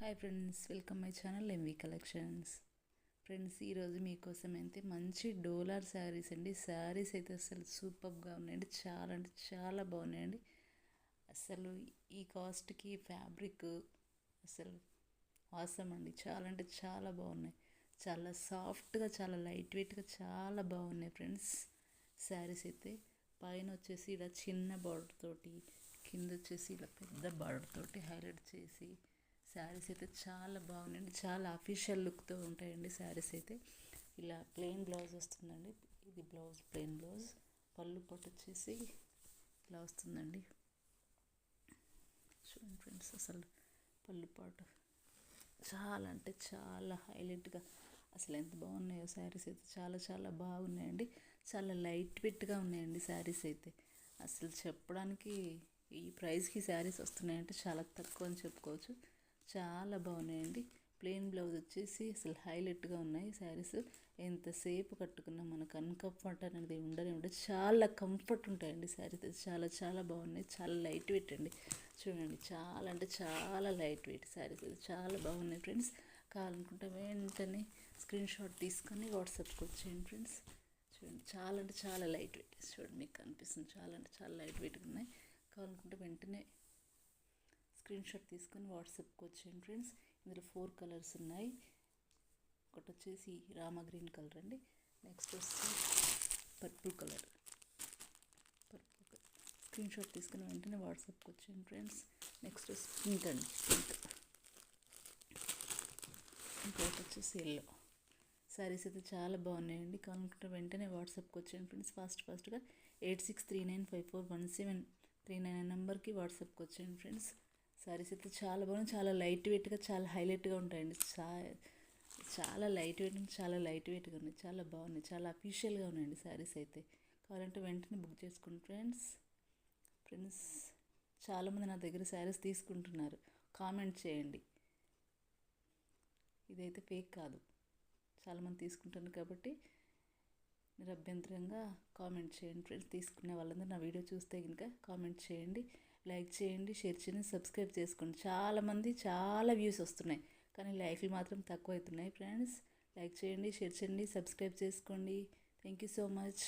Hi friends, welcome my channel MV collections. Friends, ఈరోజు మీకోసం అయితే మంచి డోలార్ శారీస్ అండి. శారీస్ అయితే అసలు సూపర్గా ఉన్నాయండి. చాలా అంటే చాలా బాగున్నాయండి. అసలు ఈ కాస్ట్కి ఫ్యాబ్రిక్ అసలు ఆసమ్ అండి. చాలా అంటే చాలా బాగున్నాయి. చాలా సాఫ్ట్గా, చాలా లైట్ వెయిట్గా చాలా బాగున్నాయి ఫ్రెండ్స్. శారీస్ అయితే పైన వచ్చేసి ఇలా చిన్న బార్డర్ తోటి, కింద వచ్చేసి ఇలా పెద్ద బార్డర్ తోటి హైలైట్ చేసి శారీస్ అయితే చాలా బాగున్నాయండి. చాలా అఫీషియల్ లుక్తో ఉంటాయండి శారీస్ అయితే. ఇలా ప్లెయిన్ బ్లౌజ్ వస్తుందండి. ఇది బ్లౌజ్, ప్లెయిన్ బ్లౌజ్. పళ్ళు పొట్టు వచ్చేసి ఇలా వస్తుందండి. చూడండి ఫ్రెండ్స్, అసలు పళ్ళు పాటు చాలా అంటే చాలా హైలైట్గా అసలు ఎంత బాగున్నాయో శారీస్ అయితే. చాలా చాలా బాగున్నాయండి. చాలా లైట్ వెయిట్గా ఉన్నాయండి శారీస్ అయితే. అసలు చెప్పడానికి ఈ ప్రైస్కి శారీస్ వస్తున్నాయంటే చాలా తక్కువ అని చెప్పుకోవచ్చు. చాలా బాగున్నాయండి. ప్లెయిన్ బ్లౌజ్ వచ్చేసి అసలు హైలైట్గా ఉన్నాయి శారీస్. ఎంతసేపు కట్టుకున్నా మనకు అన్కంఫర్ట్ అనేది ఉండదు. చాలా కంఫర్ట్ ఉంటాయండి శారీస్. చాలా చాలా బాగున్నాయి. చాలా లైట్ వెయిట్ అండి. చూడండి, చాలా అంటే చాలా లైట్ వెయిట్ శారీస్ అయితే చాలా బాగున్నాయి ఫ్రెండ్స్. కావాలనుకుంటే వెంటనే స్క్రీన్ షాట్ తీసుకొని వాట్సాప్కి వచ్చేయండి ఫ్రెండ్స్. చూడండి, చాలా అంటే చాలా లైట్ వెయిట్. చూడండి, మీకు కనిపిస్తుంది. చాలా అంటే చాలా లైట్ వెయిట్గా ఉన్నాయి. కావాలనుకుంటే వెంటనే స్క్రీన్ షాట్ తీసుకొని వాట్సాప్కి వచ్చేయండి ఫ్రెండ్స్. ఇందులో 4 కలర్స్ ఉన్నాయి. ఒకటి వచ్చేసి రామా గ్రీన్ కలర్ అండి. నెక్స్ట్ వచ్చి పర్పుల్ కలర్. స్క్రీన్ షాట్ తీసుకుని వెంటనే వాట్సాప్కి వచ్చేయండి ఫ్రెండ్స్. నెక్స్ట్ వచ్చి పింక్ అండి. ఇంకొకటి వచ్చేసి ఎల్లో. శారీస్ అయితే చాలా బాగున్నాయండి. కావాలనుకుంటే వెంటనే వాట్సాప్కి వచ్చేయండి ఫ్రెండ్స్. ఫాస్ట్గా 8639541739 నెంబర్కి వాట్సాప్కి వచ్చేయండి ఫ్రెండ్స్. శారీస్ అయితే చాలా బాగున్నాయి. చాలా లైట్ వెయిట్గా, చాలా హైలైట్గా ఉంటాయండి. చాలా లైట్ వెయిట్, చాలా లైట్ వెయిట్గా ఉన్నాయి. చాలా బాగున్నాయి. చాలా అఫీషియల్గా ఉన్నాయండి శారీస్ అయితే. కావాలంటే వెంటనే బుక్ చేసుకోండి ఫ్రెండ్స్. చాలామంది నా దగ్గర శారీస్ తీసుకుంటున్నారు. కామెంట్ చేయండి. ఇదైతే ఫేక్ కాదు. చాలామంది తీసుకుంటున్నారు కాబట్టి నిరభ్యంతరంగా కామెంట్ చేయండి ఫ్రెండ్స్. తీసుకునే వాళ్ళందరూ నా వీడియో చూస్తే కనుక కామెంట్ చేయండి, లైక్ చేయండి, షేర్ చేయండి, సబ్స్క్రైబ్ చేసుకోండి. చాలామంది చాలా వ్యూస్ వస్తున్నాయి, కానీ లైక్లు మాత్రం తక్కువ అవుతున్నాయి ఫ్రెండ్స్. లైక్ చేయండి, షేర్ చేయండి, సబ్స్క్రైబ్ చేసుకోండి. Thank you so much.